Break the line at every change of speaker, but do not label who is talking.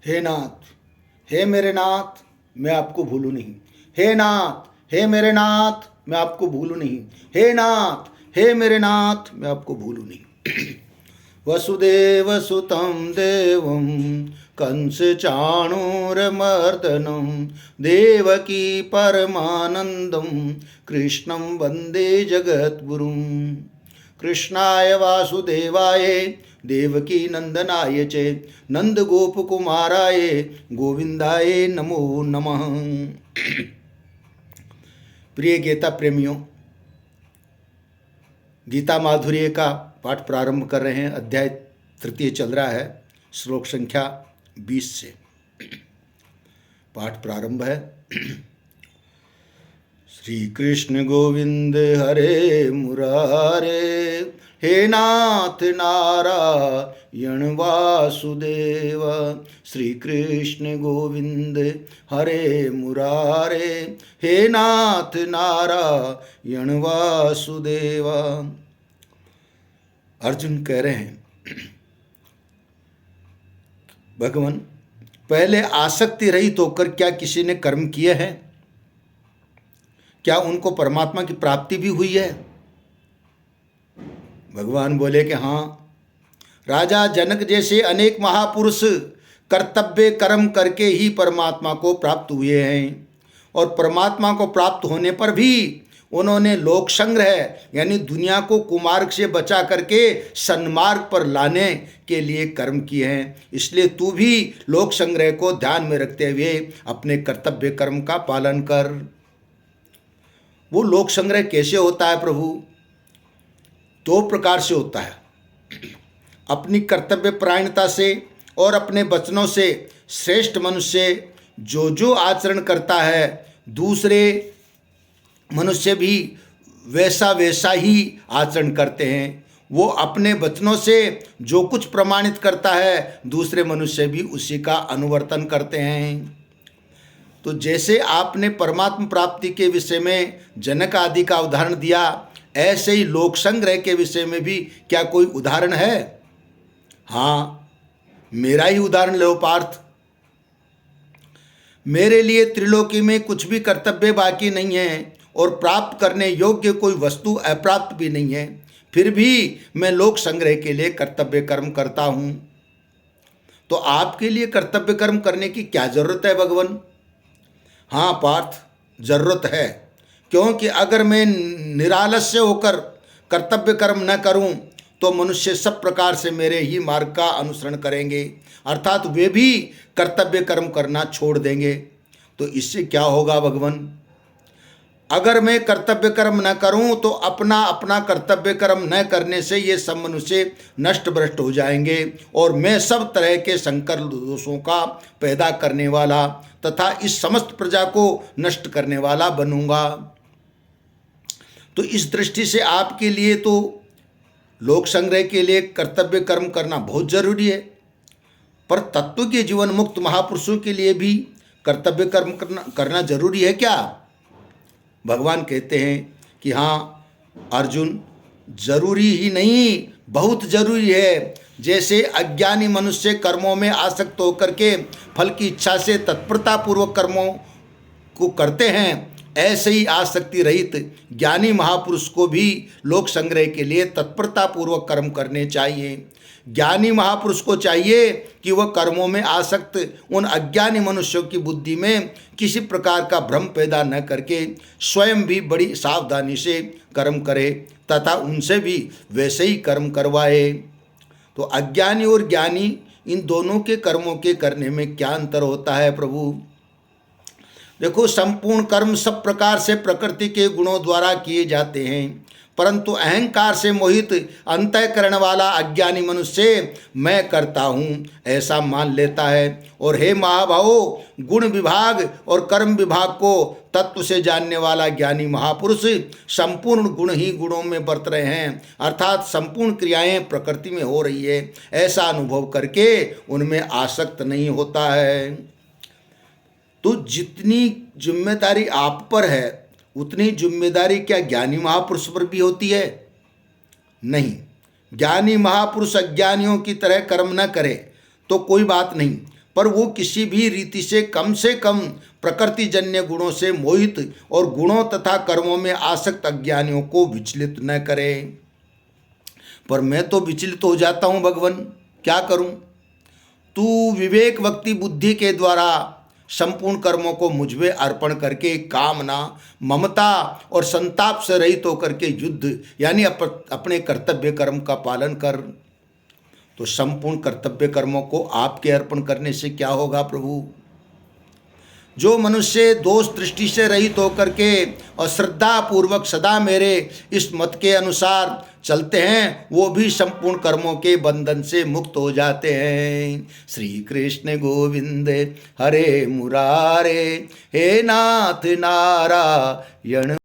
हे नाथ, हे मेरे नाथ, मैं आपको भूलूं नहीं। हे नाथ, हे मेरे नाथ, मैं आपको भूलूं नहीं। हे नाथ, हे मेरे नाथ, मैं आपको भूलूं नहीं। वसुदेव सुतं देवं कंस चाणूरमर्दनं देवकी परमानंदं कृष्णं वंदे जगद्गुरुं। कृष्णाय वासुदेवाय देवकी नंदनाय च नंद गोप कुमाराय गोविंदाय नमो नमः। प्रिय गीता प्रेमियों, गीता माधुर्य का पाठ प्रारंभ कर रहे हैं। अध्याय तृतीय चल रहा है, श्लोक संख्या 20 से पाठ प्रारंभ है। श्री कृष्ण गोविंद हरे मुरारे, हे नाथ नारायण वासुदेव। श्री कृष्ण गोविंद हरे मुरारे, हे नाथ नारायण वासुदेव। अर्जुन कह रहे हैं, भगवान, पहले आसक्ति रहित होकर क्या किसी ने कर्म किए हैं? क्या उनको परमात्मा की प्राप्ति भी हुई है? भगवान बोले कि हाँ, राजा जनक जैसे अनेक महापुरुष कर्तव्य कर्म करके ही परमात्मा को प्राप्त हुए हैं, और परमात्मा को प्राप्त होने पर भी उन्होंने लोक संग्रह यानी दुनिया को कुमार्ग से बचा करके सन्मार्ग पर लाने के लिए कर्म किए हैं। इसलिए तू भी लोक संग्रह को ध्यान में रखते हुए अपने कर्तव्य कर्म का पालन कर। वो लोक संग्रह कैसे होता है प्रभु? 2 प्रकार से होता है। अपनी कर्तव्य परायणता से और अपने वचनों से श्रेष्ठ मनुष्य जो आचरण करता है, दूसरे मनुष्य भी वैसा वैसा ही आचरण करते हैं। वो अपने वचनों से जो कुछ प्रमाणित करता है, दूसरे मनुष्य भी उसी का अनुवर्तन करते हैं। तो जैसे आपने परमात्मा प्राप्ति के विषय में जनक आदि का उदाहरण दिया, ऐसे ही लोक संग्रह के विषय में भी क्या कोई उदाहरण है? हाँ, मेरा ही उदाहरण लो पार्थ। मेरे लिए त्रिलोकी में कुछ भी कर्तव्य बाकी नहीं है और प्राप्त करने योग्य कोई वस्तु अप्राप्त भी नहीं है, फिर भी मैं लोक संग्रह के लिए कर्तव्य कर्म करता हूँ। तो आपके लिए कर्तव्य कर्म करने की क्या जरूरत है भगवान? हाँ पार्थ, जरूरत है, क्योंकि अगर मैं निरालस्य होकर कर्तव्य कर्म न करूं तो मनुष्य सब प्रकार से मेरे ही मार्ग का अनुसरण करेंगे, अर्थात वे भी कर्तव्य कर्म करना छोड़ देंगे। तो इससे क्या होगा भगवान? अगर मैं कर्तव्य कर्म न करूं तो अपना अपना कर्तव्य कर्म न करने से ये सब मनुष्य नष्ट भ्रष्ट हो जाएंगे और मैं सब तरह के संकर दोषों का पैदा करने वाला तथा इस समस्त प्रजा को नष्ट करने वाला बनूंगा। तो इस दृष्टि से आपके लिए तो लोक संग्रह के लिए कर्तव्य कर्म करना बहुत जरूरी है, पर तत्व के जीवन मुक्त महापुरुषों के लिए भी कर्तव्य कर्म करना जरूरी है क्या? भगवान कहते हैं कि हाँ अर्जुन, जरूरी ही नहीं, बहुत जरूरी है। जैसे अज्ञानी मनुष्य कर्मों में आसक्त होकर के फल की इच्छा से तत्परता पूर्वक कर्मों को करते हैं, ऐसे ही आसक्ति रहित ज्ञानी महापुरुष को भी लोक संग्रह के लिए तत्परता पूर्वक कर्म करने चाहिए। ज्ञानी महापुरुष को चाहिए कि वह कर्मों में आसक्त उन अज्ञानी मनुष्यों की बुद्धि में किसी प्रकार का भ्रम पैदा न करके स्वयं भी बड़ी सावधानी से कर्म करे तथा उनसे भी वैसे ही कर्म करवाए। तो अज्ञानी और ज्ञानी इन दोनों के कर्मों के करने में क्या अंतर होता है प्रभु? देखो, संपूर्ण कर्म सब प्रकार से प्रकृति के गुणों द्वारा किए जाते हैं, परंतु अहंकार से मोहित अंतःकरण वाला अज्ञानी मनुष्य मैं करता हूँ ऐसा मान लेता है। और हे महाभावो, गुण विभाग और कर्म विभाग को तत्व से जानने वाला ज्ञानी महापुरुष संपूर्ण गुण ही गुणों में बरत रहे हैं, अर्थात संपूर्ण क्रियाएं प्रकृति में हो रही है, ऐसा अनुभव करके उनमें आसक्त नहीं होता है। तो जितनी जिम्मेदारी आप पर है उतनी जिम्मेदारी क्या ज्ञानी महापुरुष पर भी होती है? नहीं। ज्ञानी महापुरुष अज्ञानियों की तरह कर्म न करे तो कोई बात नहीं, पर वो किसी भी रीति से कम प्रकृतिजन्य गुणों से मोहित और गुणों तथा कर्मों में आसक्त अज्ञानियों को विचलित न करे। पर मैं तो विचलित हो जाता हूँ भगवान, क्या करूँ? तू विवेक भक्ति बुद्धि के द्वारा संपूर्ण कर्मों को मुझ में अर्पण करके कामना, ममता और संताप से रहित होकर के युद्ध यानी अपने कर्तव्य कर्म का पालन कर। तो संपूर्ण कर्तव्य कर्मों को आपके अर्पण करने से क्या होगा प्रभु? जो मनुष्य दोष दृष्टि से रहित होकर के और श्रद्धा पूर्वक सदा मेरे इस मत के अनुसार चलते हैं, वो भी संपूर्ण कर्मों के बंधन से मुक्त हो जाते हैं। श्री कृष्ण गोविंद हरे मुरारे, हे नाथ नारायण।